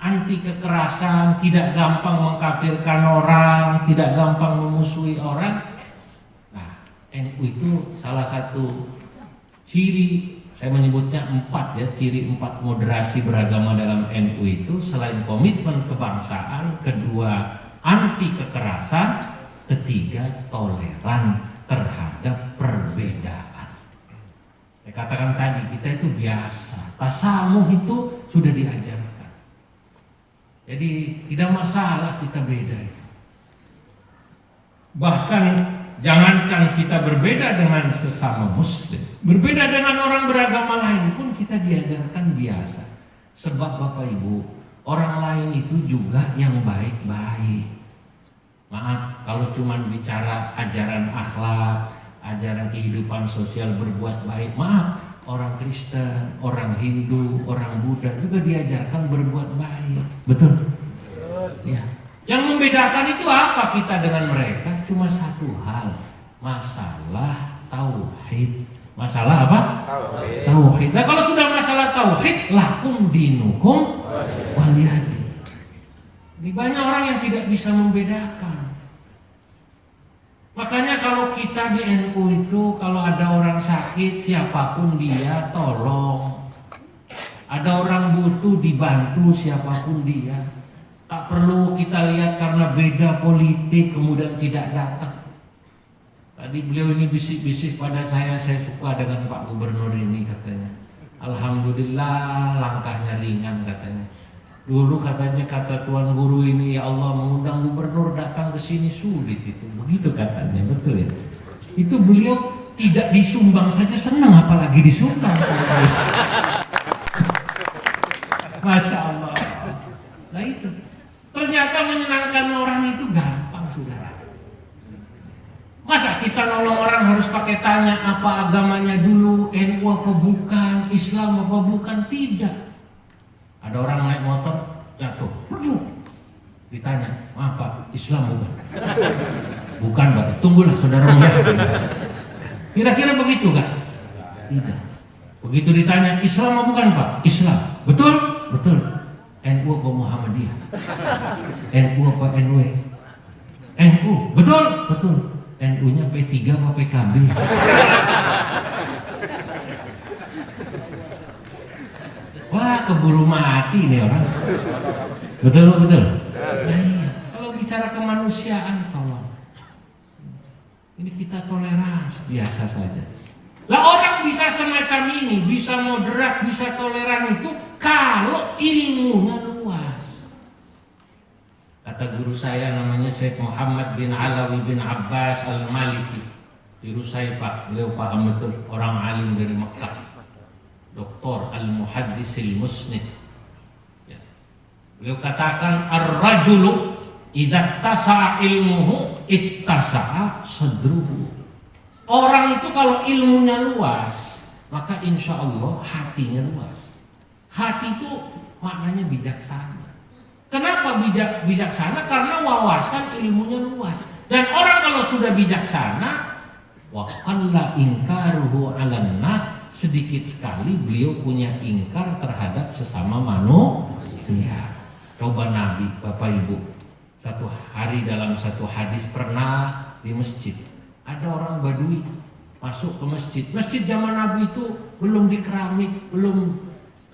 anti kekerasan, tidak gampang mengkafirkan orang, tidak gampang memusuhi orang. NU itu salah satu ciri, saya menyebutnya 4 ya, ciri 4 moderasi beragama dalam NU itu, selain komitmen kebangsaan, kedua anti kekerasan, ketiga toleran terhadap perbedaan. Saya katakan tadi, kita itu biasa, tasamuh itu sudah diajarkan. Jadi tidak masalah kita beda. Bahkan jangankan kita berbeda dengan sesama muslim, berbeda dengan orang beragama lain pun kita diajarkan biasa. Sebab Bapak Ibu, orang lain itu juga yang baik-baik. Maaf kalau cuma bicara ajaran akhlak, ajaran kehidupan sosial berbuat baik. Maaf, orang Kristen, orang Hindu, orang Buddha juga diajarkan berbuat baik. Betul? Ya. Yang membedakan itu apa kita dengan mereka? Cuma satu hal, masalah tauhid. Masalah apa? Tauhid. Nah, kalau sudah masalah tauhid, lakum dinukum waliyadin. Ini banyak orang yang tidak bisa membedakan. Makanya kalau kita di NU itu, kalau ada orang sakit, siapapun dia tolong. Ada orang butuh, dibantu siapapun dia. Tak perlu kita lihat karena beda politik kemudian tidak datang. Tadi beliau ini bisik-bisik pada saya suka dengan Pak Gubernur ini katanya. Alhamdulillah langkahnya ringan katanya. Dulu katanya kata Tuan Guru ini, ya Allah mengundang Gubernur datang ke sini sulit itu. Begitu katanya, betul ya. Itu beliau tidak disumbang saja senang, apalagi disumbang. Masya Allah. Nah itu. Ternyata menyenangkan orang itu gampang, saudara. Masa kita nolong orang harus pakai tanya apa agamanya dulu, NU apa bukan, Islam apa bukan? Tidak. Ada orang naik motor jatuh, ditanya, maaf Pak, Islam bukan? Bukan Pak, tunggulah saudara melihat. Kira-kira begitu gak? Tidak. Begitu ditanya, Islam apa bukan Pak? Islam. Betul? Betul. NU apa Muhammadiyah? NU apa NW? NU. Betul? Betul. NU-nya P3 apa PKB? Wah, keburu mati nih orang. Betul, betul. Nah, iya. Kalau bicara kemanusiaan, tolong. Ini kita toleransi biasa saja. Lah orang bisa semacam ini, bisa moderat, bisa toleran itu kalau ilmunya luas. Kata guru saya namanya Syekh Muhammad bin Alawi bin Abbas Al-Maliki. Guru saya Pak, beliau paham betul, orang alim dari Mekah. Doktor Al-Muhaddisil Musnid. Ya. Beliau katakan ar-rajulu idza tasa'a ilmuhu ittasa'a sadruhu. Orang itu kalau ilmunya luas, maka insya Allah hatinya luas. Hati itu maknanya bijaksana. Kenapa bijaksana? Karena wawasan ilmunya luas. Dan orang kalau sudah bijaksana, wa qalla inkaruhu 'alan nas, sedikit sekali beliau punya ingkar terhadap sesama manusia. Coba Nabi, Bapak Ibu, satu hari dalam satu hadis pernah di masjid ada orang Badui masuk ke masjid. Masjid zaman Nabi itu belum di keramik, belum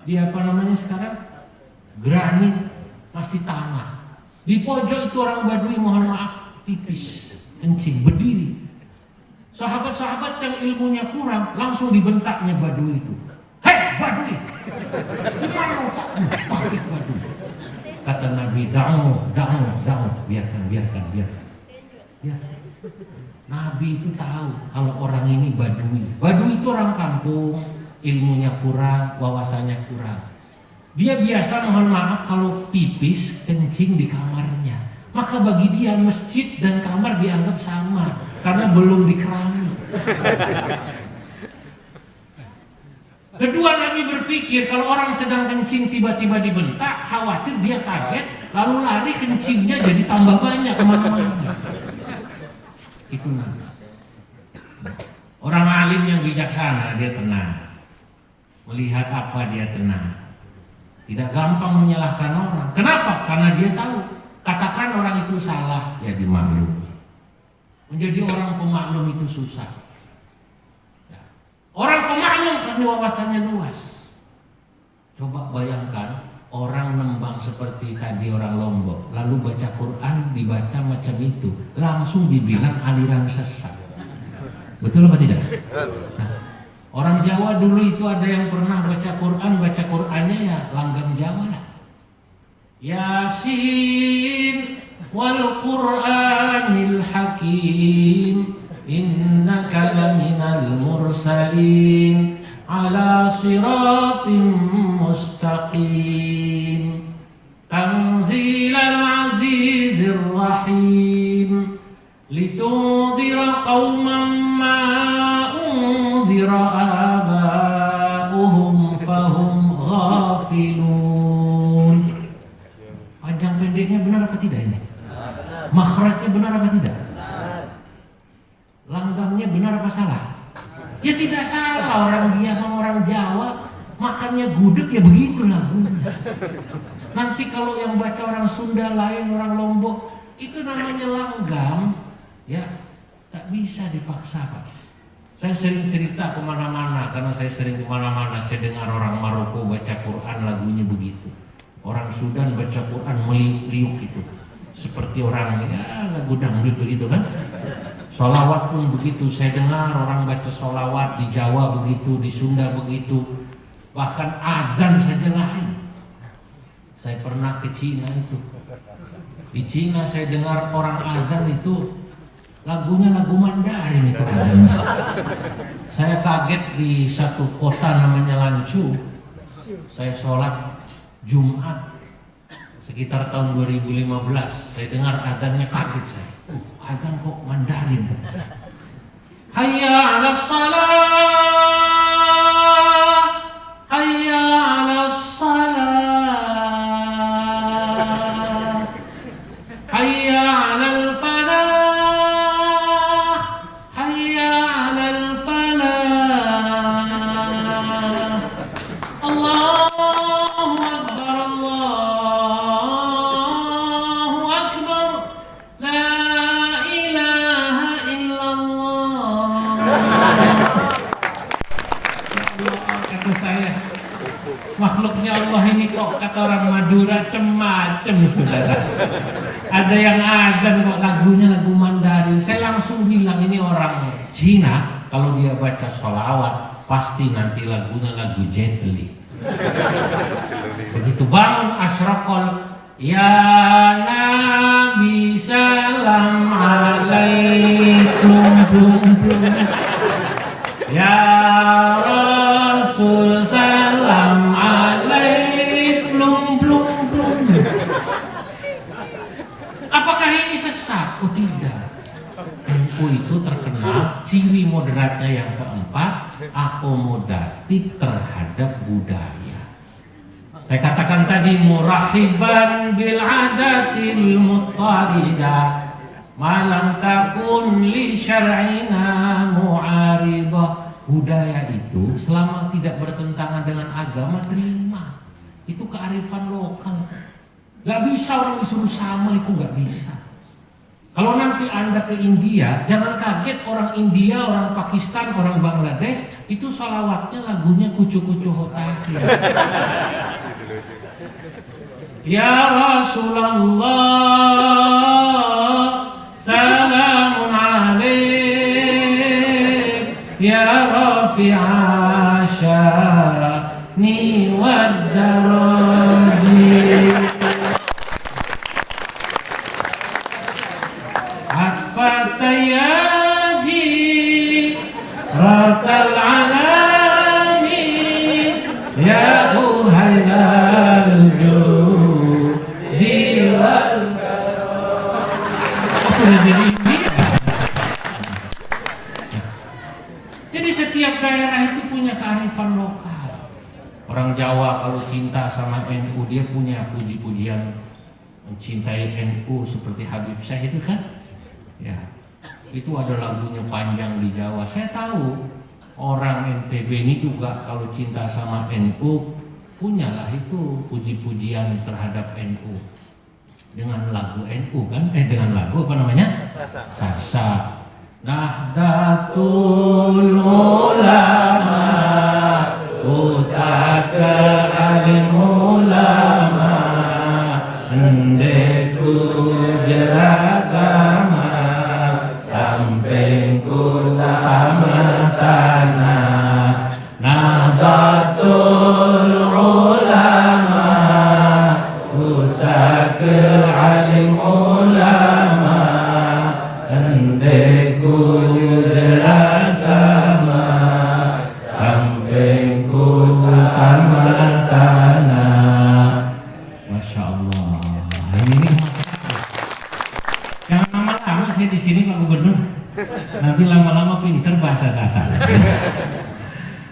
di apa namanya sekarang, granit, masih tanah. Di pojok itu orang Badui, mohon maaf, pipis, kencing, berdiri. Sahabat-sahabat yang ilmunya kurang langsung dibentaknya Badui itu. Hei Badui, gimana otakmu? Pakik Badui. Kata Nabi, da'u, biarkan. Nabi itu tahu kalau orang ini Badui. Badui itu orang kampung, ilmunya kurang, wawasannya kurang. Dia biasa, mohon maaf, kalau pipis, kencing di kamarnya. Maka bagi dia masjid dan kamar dianggap sama karena belum dikerami. Kedua, Nabi berpikir kalau orang sedang kencing tiba-tiba dibentak, khawatir dia kaget, lalu lari kencingnya jadi tambah banyak kemana-mana. Itu Nabi. Orang alim yang bijaksana dia tenang. Melihat apa dia tenang. Tidak gampang menyalahkan orang. Kenapa? Karena dia tahu. Katakan orang itu salah, ya dimaklumi. Menjadi orang pemaklum itu susah. Orang pemaklum karena wawasannya luas. Coba bayangkan orang nembang seperti tadi orang Lombok, lalu baca Quran dibaca macam itu, langsung dibilang aliran sesat. Betul apa tidak? Nah, orang Jawa dulu itu ada yang pernah baca Qurannya ya langgam Jawa lah. Yasin wal Qur'anil Hakim, innaka laminal mursalin ala siratim mustaqim, tanzilal azizir rahim, litundira qauman ma undira aba'uhum fahum ghafilun. Panjang pendeknya benar apa tidak ini? Makhrajnya benar apa tidak? Langgamnya benar apa salah? Ya tidak salah, orang dia sama orang Jawa makannya gudeg ya begitu lagunya. Nanti kalau yang baca orang Sunda lain, orang Lombok, itu namanya langgam, ya tak bisa dipaksa Pak. Saya sering cerita kemana-mana, karena saya sering kemana-mana, saya dengar orang Maroko baca Quran lagunya begitu. Orang Sudan baca Quran meliuk-liuk itu, seperti orang ya lagu dangdut begitu kan. Sholawat pun begitu, saya dengar orang baca sholawat di Jawa begitu, di Sunda begitu, bahkan adzan saja lain. Saya pernah ke Cina itu, di Cina saya dengar orang adzan itu lagunya lagu Mandarin itu. Saya kaget di satu kota namanya Lanzhou, saya sholat Jumat sekitar tahun 2015, saya dengar adzannya kaget saya. Adzan kok Mandarin kata saya. Hayya 'alas salah, hayya 'alas salah, hayya 'alal falah, hayya 'alal falah. Allahu akbar, Allahu akbar, la makhluknya Allah ini kok kata orang Madura cem-macem saudara. Ada yang azan kok lagunya lagu Mandarin. Saya langsung bilang ini orang Cina, kalau dia baca sholawat pasti nanti lagunya lagu Jet Li. Begitu bangun asyraqal, ya Nabi salam alaikum, ya Rasul salam alaikum, ciri moderatnya yang keempat, akomodatif terhadap budaya. Saya katakan tadi murahiban bil adatil muttaridah malam takun li syar'ina mu'aridah. Budaya itu selama tidak bertentangan dengan agama, terima. Itu kearifan lokal. Gak bisa orang disuruh sama, itu gak bisa. Kalau nanti Anda ke India, jangan kaget orang India, orang Pakistan, orang Bangladesh itu sholawatnya lagunya kucu-kucu hotaki. Ya Rasulullah, salamun alaik, ya Rafi'a sya'ni wad daraji. Fatayyaji ratal alani ya uhailal judi wal Jadi setiap daerah itu punya kearifan lokal. Orang Jawa kalau cinta sama NU dia punya puji-pujian mencintai NU seperti Habib Syekh itu kan. Ya, itu ada lagunya panjang di Jawa. Saya tahu orang NTB ini juga kalau cinta sama NU punyalah itu puji-pujian terhadap NU dengan lagu NU kan? Dengan lagu apa namanya? Sasa. Nahdlatul Ulama, Pusaka Alim Ulama, Ndeku Jeragama, Samping utama tanah. Nahdlatul Ulama, Pusaka Alim Ulama, Endeku Jeragama, Samping utama tanah. Masya Allah. Ini jangan lama-lama saya di sini Pak Gubernur. Nanti lama-lama pinter bahasa Sasak.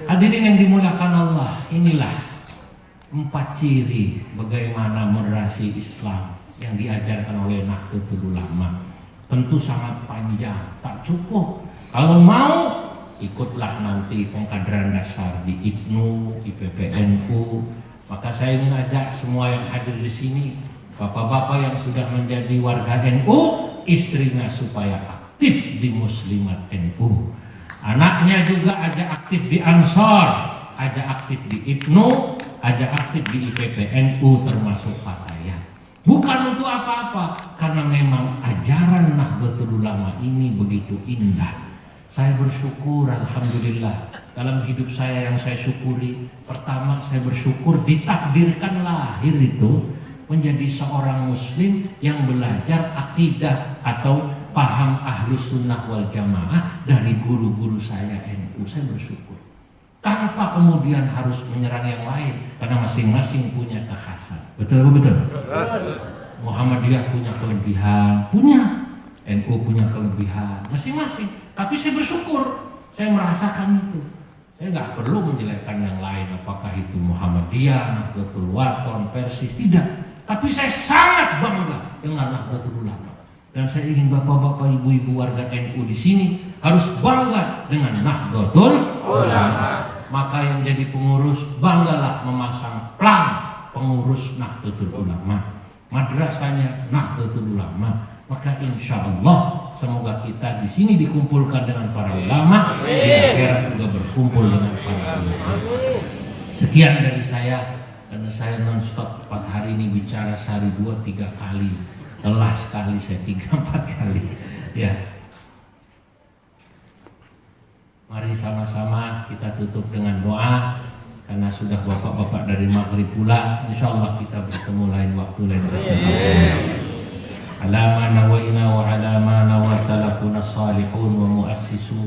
Hadirin yang dimuliakan Allah, inilah 4 ciri bagaimana moderasi Islam yang diajarkan oleh Nahdlatul Ulama. Tentu sangat panjang, tak cukup. Kalau mau ikutlah nanti pengkaderan dasar di IPNU, IPPNU. Maka saya ingin ajak semua yang hadir di sini, bapak-bapak yang sudah menjadi warga NU, istrinya supaya aktif di Muslimat NU. Anaknya juga ajak aktif di Ansor, ajak aktif di IPNU, ajak aktif di IPPNU termasuk Fatayat. Bukan untuk apa-apa, karena memang ajaran Nahdlatul Ulama ini begitu indah. Saya bersyukur, alhamdulillah, dalam hidup saya yang saya syukuri. Pertama, saya bersyukur ditakdirkan lahir itu menjadi seorang muslim yang belajar akidah atau paham Ahlus Sunnah wal Jamaah dari guru-guru saya NU. Saya bersyukur. Tanpa kemudian harus menyerang yang lain, karena masing-masing punya kekhasan. Betul betul. Muhammadiyah punya kelebihan, punya. NU punya kelebihan, masing-masing. Tapi saya bersyukur, saya merasakan itu. Saya nggak perlu menjelekkan yang lain, apakah itu Muhammadiyah, Nahdlatul Wathon, Persis, tidak. Tapi saya sangat bangga dengan Nahdlatul Ulama. Dan saya ingin bapak-bapak, ibu-ibu warga NU di sini harus bangga dengan Nahdlatul Ulama. Maka yang jadi pengurus, banggalah memasang plang pengurus Nahdlatul Ulama, madrasahnya Nahdlatul Ulama. Maka insya Allah semoga kita di sini dikumpulkan dengan para ulama, di akhirat juga berkumpul dengan para ulama. Sekian dari saya, karena saya non-stop 4 hari ini bicara sehari 2-3 kali, telah sekali saya 3-4 kali. Ya. Mari sama-sama kita tutup dengan doa, karena sudah bapak-bapak dari maghrib pula. Insya Allah kita bertemu lain waktu, lain kesempatan. Alama nawaina wa alama nawa salafuna salihun wa muassisu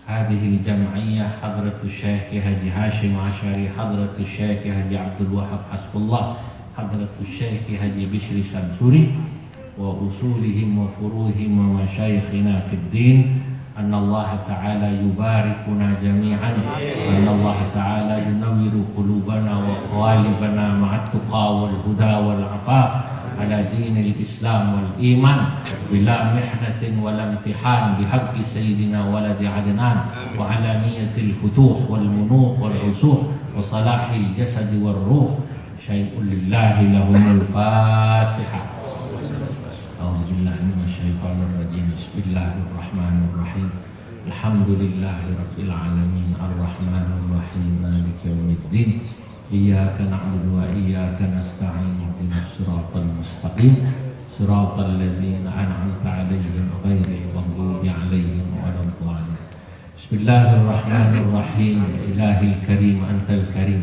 hadhihi al-jam'iyyah hadratus Syekh Haji Hashim Asy'ari, hadratus Syekh Haji Abdul Wahab Hasbullah, hadratus Syekh Haji Bishri Samsuri wa usulihim wa furuhim wa masyayikhina fid din. أن الله تعالى يباركنا جميعا، أن الله تعالى ينور قلوبنا وقوالبنا مع التقى والهدى والعفاف على دين الإسلام والإيمان بلا محنة ولا امتحان بحق سيدنا ولد عدنان، وعلى نية الفتوح والمنوح والرسوخ وصلاح الجسد والروح. شيء لله لهم الفاتحة. أعوذ بالله من الشيطان الرجيم. بسم الله الرحمن الرحيم. الحمد لله رب العالمين الرحمن الرحيم مالك يوم الدين. إياك نعبد وإياك نستعين اهدنا الصراط المستقيم صراط الذين أنعمت عليهم غير المغضوب عليهم ولا الضالين. بسم الله الرحمن الرحيم. إلهي الكريم أنت الكريم،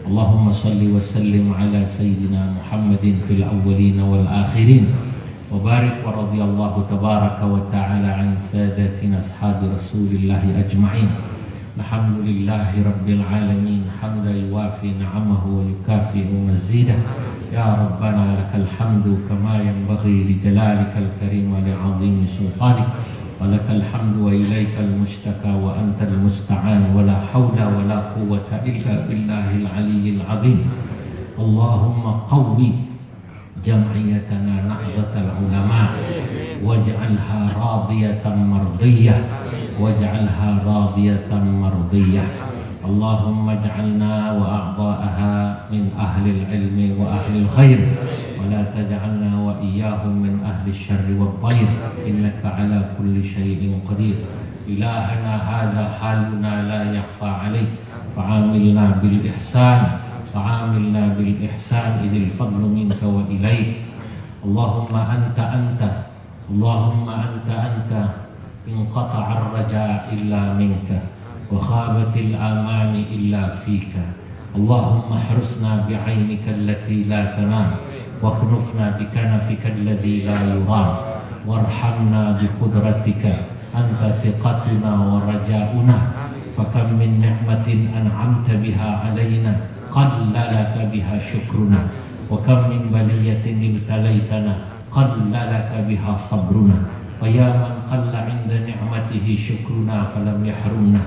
اللهم صل وسلم على سيدنا محمد في الأولين والآخرين، وبارك ورضي الله تبارك وتعالى عن سادتنا أصحاب رسول الله أجمعين. الحمد لله رب العالمين حمدا يوافي نعمه ويكافئ مزيده. يا ربنا لك الحمد كما ينبغي لجلالك الكريم ولعظيم سلطانك، ولك الحمد وإليك المشتكى وأنت المستعان، ولا حول ولا قوة إلا بالله العلي العظيم. اللهم قوي جمعيتنا نهضة العلماء واجعلها راضية مرضية، واجعلها راضية مرضية. اللهم اجعلنا وأعضاءها من أهل العلم وأهل الخير، ولا تجعلنا وإياهم من أهل الشر والضير، إنك على كل شيء قدير. إلهنا هذا حالنا لا يخفى عليك، فعاملنا بالإحسان، فعاملنا بالإحسان إذ الفضل منك وإليك. اللهم أنت اللهم أنت انقطع الرجاء إلا منك، وخابت الآمان إلا فيك. اللهم احرسنا بعينك التي لا تنام، واكنفنا بكنفك الذي لا يرام، وارحمنا بقدرتك، أنت ثقتنا ورجاؤنا. فكم من نعمة أنعمت بها علينا قل لك بها شكرنا، وكم من بلية ابتليتنا قل لك بها صبرنا. ويا من قل عند نعمته شكرنا فلم يحرمنا،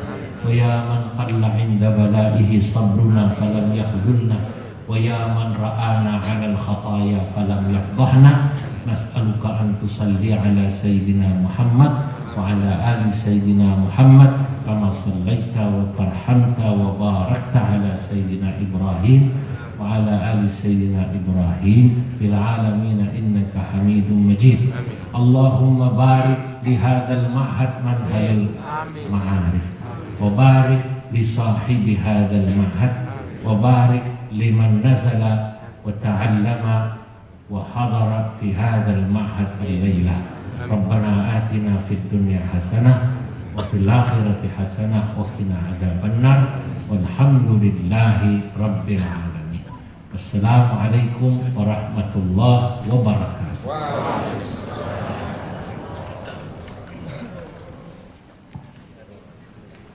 ويا من قل عند بلائه صبرنا فلم يخذلنا، ويا من رآنا على الخطايا فلم يفضحنا. نسألك أن تصلي على سيدنا محمد وعلى آل سيدنا محمد كما صليت وترحمت وباركت على سيدنا إبراهيم وعلى آل سيدنا إبراهيم في العالمين إنك حميد مجيد. اللهم بارك لهذا المعهد منهل المعارف، وبارك لصاحب هذا المعهد، وبارك لمن نزل وتعلم وحضر في هذا المعهد الليلة. ربنا آتنا في الدنيا حسنة وفي الآخرة حسنة وقنا عذاب النار، والحمد لله رب العالمين. السلام عليكم ورحمة الله وبركاته.